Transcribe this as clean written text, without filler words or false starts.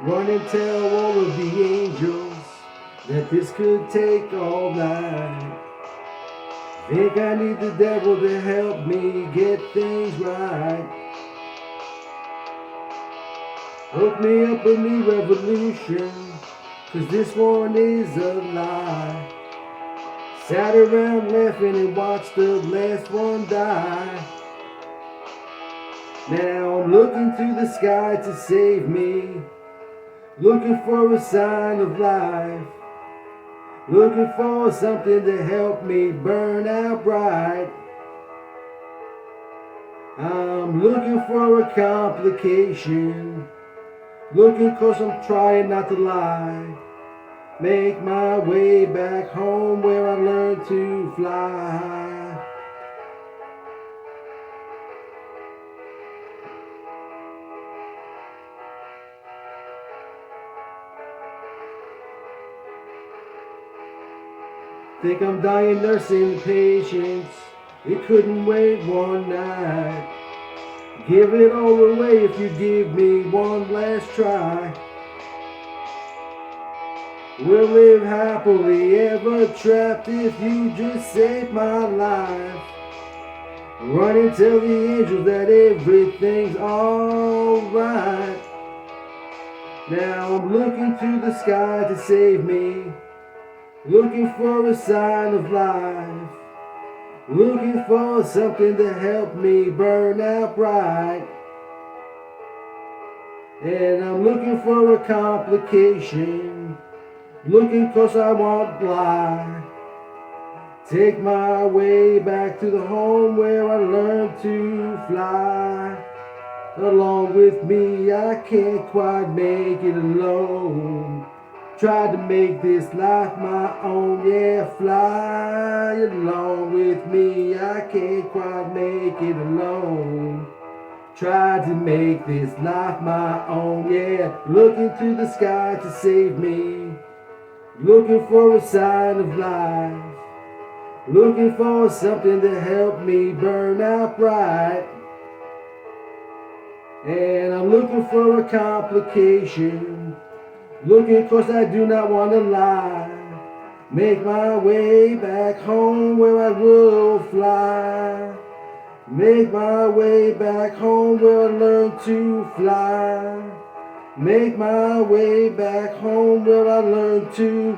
Run and tell all of the angels that this could take all night. Think I need the devil to help me get things right. Hook me up a new revolution, 'cause this one is a lie. Sat around laughing and watched the last one die. Now I'm looking to the sky to save me, looking for a sign of life, looking for something to help me burn out bright. I'm looking for a complication, looking 'cause I'm trying not to lie. Make my way back home where I learned to fly. Think I'm dying nursing patience, it couldn't wait one night. Give it all away if you give me one last try. We'll live happily ever trapped if you just save my life. Run and tell the angels that everything's alright. Now I'm looking to the sky to save me, looking for a sign of life, looking for something to help me burn out bright. And I'm looking for a complication, looking 'cause I won't lie. Take my way back to the home where I learned to fly. Along with me, I can't quite make it alone. Tried to make this life my own, yeah, fly along with me. I can't quite make it alone. Tried to make this life my own, yeah. Looking to the sky to save me, looking for a sign of life, looking for something to help me burn out bright. And I'm looking for a complication, looking 'cause I do not want to lie. Make my way back home where I will fly. Make my way back home where I learned to fly. Make my way back home where I learned to